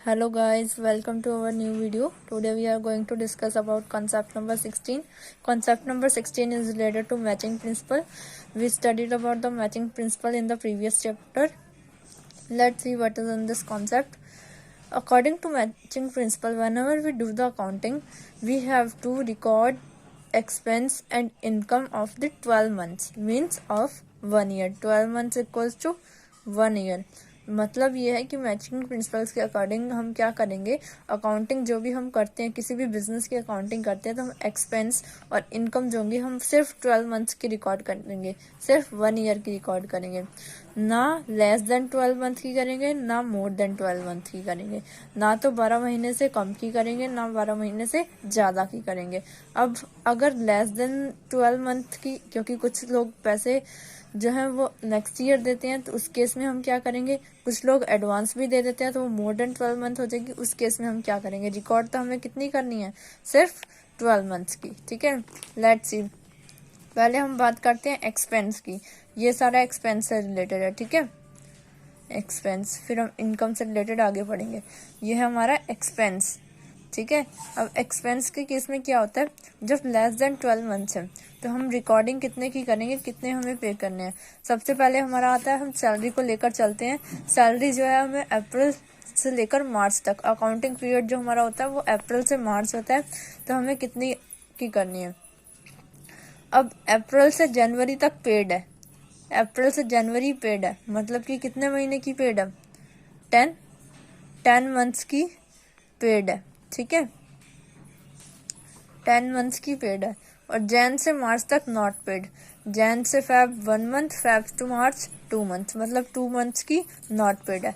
Hello guys, welcome to our new video. Today we are going to discuss about concept number 16. Concept number 16 is related to matching principle. We studied about the matching principle in the previous chapter. Let's see what is in this concept. According to matching principle, whenever we do the accounting, we have to record expense and income of the 12 months, means of 1 year. 12 months equals to 1 year. मतलब ये है कि matching principles के according हम क्या करेंगे, accounting जो भी हम करते हैं, किसी भी बिजनेस की अकाउंटिंग करते हैं तो हम एक्सपेंस और इनकम जो होंगी हम सिर्फ 12 मंथ्स की रिकॉर्ड करेंगे, सिर्फ 1 ईयर की रिकॉर्ड करेंगे, ना लेस देन 12 मंथ की करेंगे, ना मोर देन 12 मंथ की करेंगे, ना तो 12 महीने से कम की करेंगे, ना 12 महीने से ज़्यादा की करेंगे। अब अगर लेस देन 12 मंथ की, क्योंकि कुछ लोग पैसे जो है वो नेक्स्ट ईयर देते हैं, तो उस केस में हम क्या करेंगे, कुछ लोग एडवांस भी दे देते हैं तो वो मोर देन 12 मंथ हो जाएगी। उस केस में हम क्या करेंगे, रिकॉर्ड तो हमें कितनी करनी है, सिर्फ 12 मंथ्स की। ठीक है, लेट्स सी। पहले हम बात करते हैं एक्सपेंस की। ये सारा एक्सपेंस से रिलेटेड है, ठीक है, एक्सपेंस। फिर हम इनकम से रिलेटेड आगे पढ़ेंगे। ये है हमारा एक्सपेंस, ठीक है। अब एक्सपेंस के केस में क्या होता है, जब लेस देन 12 मंथ्स है तो हम रिकॉर्डिंग कितने की करेंगे, कितने हमें पे करने हैं। सबसे पहले हमारा आता है, हम सैलरी को लेकर चलते हैं। सैलरी जो है हमें अप्रैल से लेकर मार्च तक, अकाउंटिंग पीरियड जो हमारा होता है वो अप्रैल से मार्च होता है, तो हमें कितनी की करनी है। अब अप्रैल से जनवरी तक पेड है, अप्रैल से जनवरी पेड है, मतलब कि कितने महीने की पेड है, 10 मंथ्स की पेड है, ठीक है, 10 मंथ्स की पेड है। और जैन से मार्च तक नॉट पेड, जैन से फेब 1 मंथ, फेब टू मार्च 2 मंथ, मतलब 2 मंथ्स की नॉट पेड है।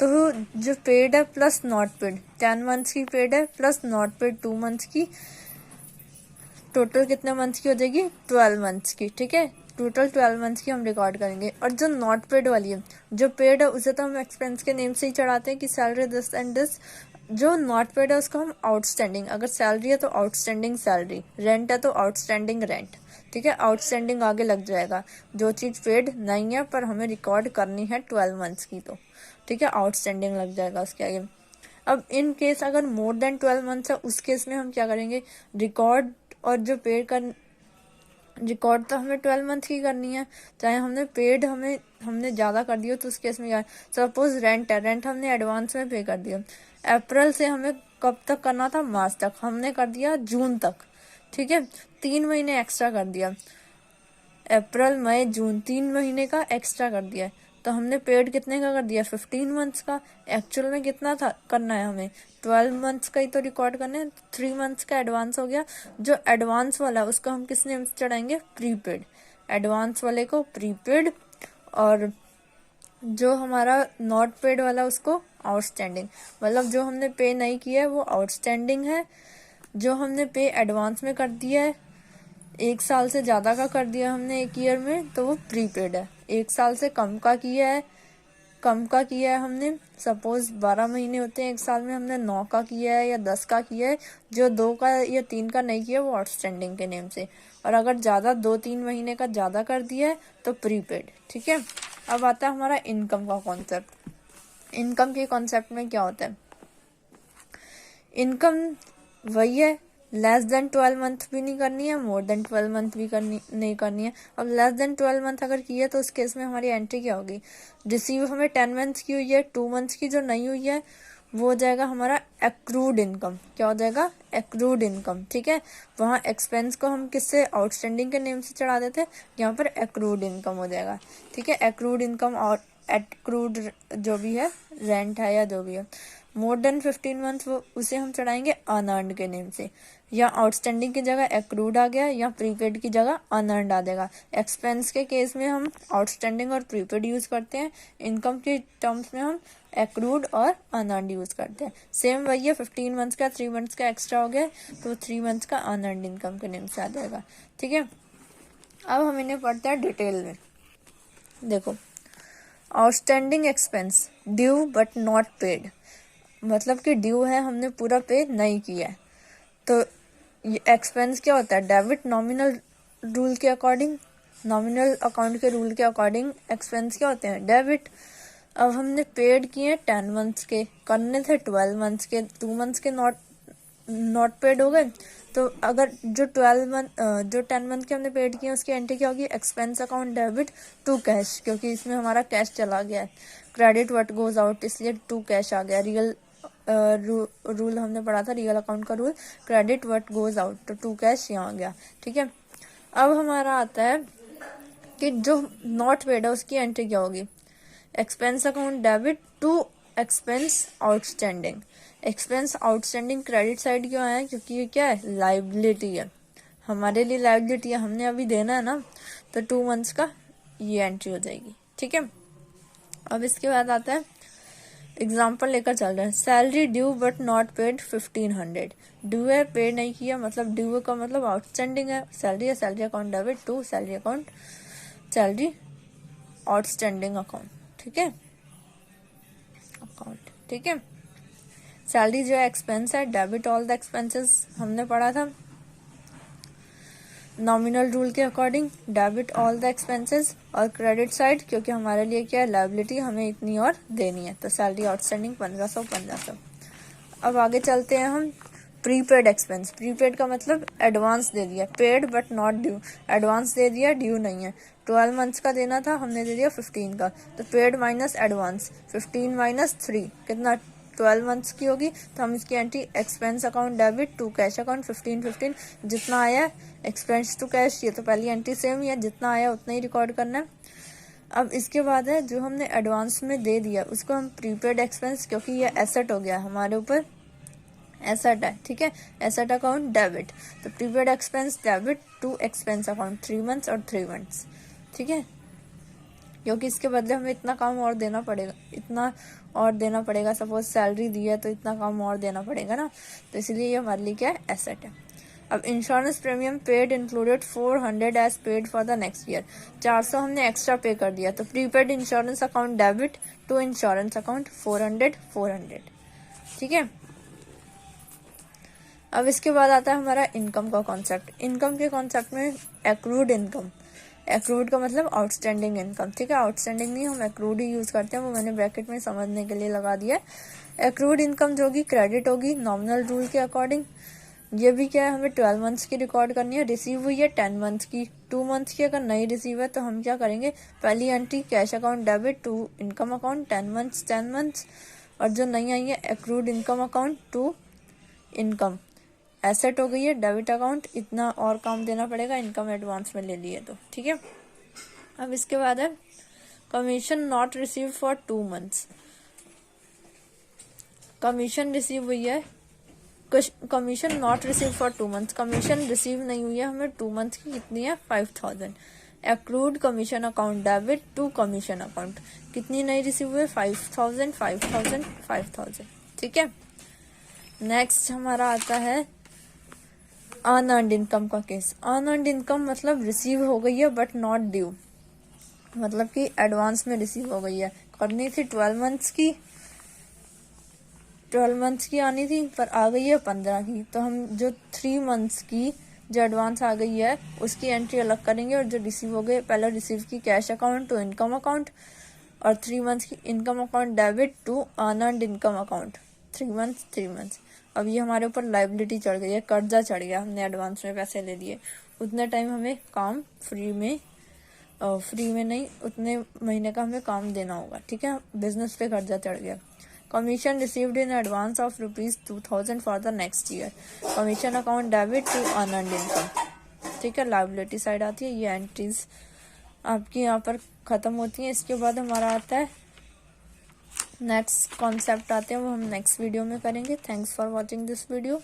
तो जो पेड है प्लस नॉट पेड, 10 मंथ्स की पेड है प्लस नॉट पेड 2 मंथ्स की, टोटल कितने मंथ्स की हो जाएगी, 12 मंथ्स की। ठीक है, टोटल 12 मंथ्स की हम रिकॉर्ड करेंगे। और जो नॉट पेड वाली है, जो पेड है उसे तो हम एक्सपेंस के नेम से ही चढ़ाते हैं कि सैलरी दिस एंड दिस। जो नॉट पेड है उसको हम आउटस्टैंडिंग, अगर सैलरी है तो आउटस्टैंडिंग सैलरी, रेंट है तो आउटस्टैंडिंग रेंट, ठीक है, आउटस्टैंडिंग आगे लग जाएगा। जो चीज़ पेड नहीं है पर हमें रिकॉर्ड करनी है 12 मंथ्स की, तो ठीक है, आउटस्टैंडिंग लग जाएगा उसके आगे। अब इन केस अगर मोर देन 12 मंथ्स है, उस केस में हम क्या करेंगे, रिकॉर्ड और जो पेड कर, रिकॉर्ड तो हमें 12 मंथ की करनी है, चाहे हमने पेड हमने ज़्यादा कर दिया तो उस केस में क्या है, सपोज रेंट है, रेंट हमने एडवांस में पे कर दिया, अप्रैल से हमें कब तक करना था, मार्च तक, हमने कर दिया जून तक, ठीक है, 3 महीने एक्स्ट्रा कर दिया, अप्रैल मई जून 3 महीने का एक्स्ट्रा कर दिया, तो हमने पेड कितने का कर दिया, 15 मंथ्स का। एक्चुअल में कितना था करना है हमें, 12 मंथ्स का ही तो रिकॉर्ड करना है, 3 मंथ्स का एडवांस हो गया। जो एडवांस वाला उसको हम किस नेम से चढ़ाएंगे, प्रीपेड, एडवांस वाले को प्रीपेड, और जो हमारा नॉट पेड वाला उसको आउटस्टैंडिंग, मतलब जो हमने पे नहीं किया है वो आउटस्टैंडिंग है, जो हमने पे एडवांस में कर दिया है, 1 साल से ज़्यादा का कर दिया हमने 1 ईयर में, तो वो प्रीपेड है। 1 साल से कम का किया है, कम का किया है हमने, सपोज 12 महीने होते हैं 1 साल में, हमने 9 का किया है या 10 का किया है, जो 2 का या 3 का नहीं किया वो आउटस्टैंडिंग के नेम से। और अगर ज़्यादा 2-3 महीने का ज़्यादा कर दिया है तो प्रीपेड, ठीक है। अब आता है हमारा इनकम का कॉन्सेप्ट। इनकम के कॉन्सेप्ट में क्या होता है, इनकम वही है, लेस देन 12 मंथ भी नहीं करनी है, मोर देन 12 मंथ भी नहीं करनी है। अब लेस देन 12 मंथ अगर की है तो उस केस में हमारी एंट्री क्या होगी, रिसीव हमें 10 मंथ्स की हुई है, 2 मंथ्स की जो नहीं हुई है वो हो जाएगा हमारा एक्रूड इनकम। क्या हो जाएगा, एक्रूड इनकम, ठीक है। वहाँ एक्सपेंस को हम किससे, आउटस्टैंडिंग के नेम से चढ़ा देते हैं, यहाँ पर एक्रूड इनकम हो जाएगा, ठीक है। एक्रूड इनकम और एक्रूड जो भी है, रेंट है या जो भी है, मोर देन 15 मंथ उसे हम चढ़ाएंगे अनअर्न्ड के नेम से। या आउटस्टैंडिंग की जगह एक्रूड आ गया, या प्रीपेड की जगह अनअर्न्ड आ जाएगा। एक्सपेंस के केस में हम आउटस्टैंडिंग और प्रीपेड यूज करते हैं, इनकम के टर्म्स में हम एक्रूड और अनअर्न्ड यूज करते हैं। सेम वही है, 15 मंथ्स का 3 मंथ्स का एक्स्ट्रा हो गया तो 3 मंथ्स का अनअर्न्ड इनकम के नेम से आ जाएगा, ठीक है। अब हम इन्हें पढ़ते हैं डिटेल में। देखो, outstanding expense, due but not paid, मतलब कि ड्यू है हमने पूरा पे नहीं किया है, तो ये एक्सपेंस क्या होता है, डेबिट नॉमिनल रूल के अकॉर्डिंग, नॉमिनल अकाउंट के रूल के अकॉर्डिंग एक्सपेंस क्या होते हैं, डेबिट। अब हमने पेड किए 10 मंथ्स के, करने थे 12 मंथ्स के, 2 मंथ्स के नॉट पेड हो गए। तो अगर जो 10 मंथ के हमने पेड किए उसकी एंट्री क्या होगी, expense account debit to cash, क्योंकि इसमें हमारा कैश चला गया है। क्रेडिट व्हाट गोज आउट, इसलिए टू कैश आ गया। रियल रूल हमने पढ़ा था, रियल अकाउंट का rule, credit what goes out, तो टू कैश यहाँ आ गया। ठीक है, अब हमारा आता है कि जो नॉट पेड है उसकी एंट्री क्या होगी, expense account debit to expense outstanding. Expense outstanding credit side क्यों आया है, क्योंकि ये क्या है, लाइबिलिटी है, हमारे लिए लाइबिलिटी है, हमने अभी देना है ना, तो 2 मंथ्स का ये एंट्री हो जाएगी। ठीक है, अब इसके बाद आता है एग्जाम्पल लेकर चल रहे हैं। Salary due but not paid 1500, due है पे नहीं किया, मतलब ड्यू का मतलब आउटस्टैंडिंग है, सैलरी है, salary account debit to salary account, salary outstanding account. ठीक है, अकाउंट। ठीक है, सैलरी जो है एक्सपेंस है, डेबिट ऑल द एक्सपेंसेस हमने पढ़ा था नॉमिनल रूल के according, debit all the expenses, और क्रेडिट साइड क्योंकि हमारे लिए क्या है, लायबिलिटी, हमें इतनी और देनी है, तो सैलरी आउटस्टैंडिंग 1500। अब आगे चलते हैं हम, प्रीपेड एक्सपेंस। प्रीपेड का मतलब एडवांस दे दिया, paid but not due, advance दे दिया, ड्यू नहीं है। 12 मंथ्स का देना था, हमने दे दिया 15 का, तो पेड माइनस एडवांस, 15 माइनस 3 कितना, 12 मंथ्स की होगी, तो हम इसकी entry expense account debit to cash account 15 जितना आया एक्सपेंस टू कैश, ये तो पहली एंट्री सेम ही है, जितना आया उतना ही रिकॉर्ड करना है। अब इसके बाद है जो हमने एडवांस में दे दिया उसको हम प्रीपेड एक्सपेंस, क्योंकि ये एसेट हो गया हमारे ऊपर, एसेट है। ठीक है, एसेट अकाउंट डेबिट, तो prepaid expense debit to expense account 3 months और 3 मंथ्स। ठीक है, क्योंकि इसके बदले हमें इतना काम और देना पड़ेगा, इतना और देना पड़ेगा, सपोज सैलरी दी है तो इतना काम और देना पड़ेगा ना, तो इसलिए ये हमारे लिए क्या है, एसेट है। अब insurance premium paid included 400 as paid for the next year, 400 हमने एक्स्ट्रा पे कर दिया, तो prepaid insurance account debit to insurance account 400। ठीक है, अब इसके बाद आता है हमारा इनकम का कॉन्सेप्ट। इनकम के कॉन्सेप्ट में एक्रूड इनकम, एक्रूड का मतलब आउटस्टैंडिंग इनकम। ठीक है, आउटस्टैंडिंग नहीं, हम एक्रूड ही यूज करते हैं, वो मैंने ब्रैकेट में समझने के लिए लगा दिया है। एक्रूड इनकम जो होगी क्रेडिट होगी नॉमिनल रूल के अकॉर्डिंग, ये भी क्या है, हमें 12 मंथ्स की रिकॉर्ड करनी है, रिसीव हुई है 10 मंथ्स की, 2 मंथ्स की अगर नहीं रिसीव है तो हम क्या करेंगे, पहली entry cash account debit to income account 10 months, और जो नहीं आई है accrued income account to income, asset हो गई है डेबिट अकाउंट, इतना और काम देना पड़ेगा, इनकम एडवांस में ले लिए तो। ठीक है, अब इसके बाद है commission not receive for 2 months, commission receive हुई है, commission not receive for 2 months, commission receive नहीं हुई है हमें 2 मंथ्स की, कितनी है 5000, accrued commission account debit to commission account, कितनी नहीं रिसीव हुई, 5000। ठीक है, नेक्स्ट हमारा आता है अनअर्न्ड इनकम का केस। अनअर्न्ड इनकम मतलब रिसीव हो गई है बट नॉट ड्यू, मतलब कि एडवांस में रिसीव हो गई है, करनी थी 12 मंथ्स की, 12 मंथ्स की आनी थी पर आ गई है 15 की, तो हम जो 3 मंथ्स की जो एडवांस आ गई है उसकी एंट्री अलग करेंगे, और जो रिसीव हो गए पहले रिसीव की cash account to income account, और 3 मंथ्स की income account debit to unearned income account 3 months. अब ये हमारे ऊपर लाइबिलिटी चढ़ गई है, कर्जा चढ़ गया, हमने एडवांस में पैसे ले लिए, उतने टाइम हमें काम फ्री में नहीं, उतने महीने का हमें काम देना होगा। ठीक है, बिजनेस पे कर्जा चढ़ गया। Commission received in advance of ₹2000 for the next year, commission account debit to unearned income. ठीक है, लाइबिलिटी साइड आती है, ये एंट्रीज आपकी यहाँ पर खत्म होती है। इसके बाद हमारा आता है नेक्स्ट कॉन्सेप्ट आते हैं, वो हम नेक्स्ट वीडियो में करेंगे। Thanks for watching this video.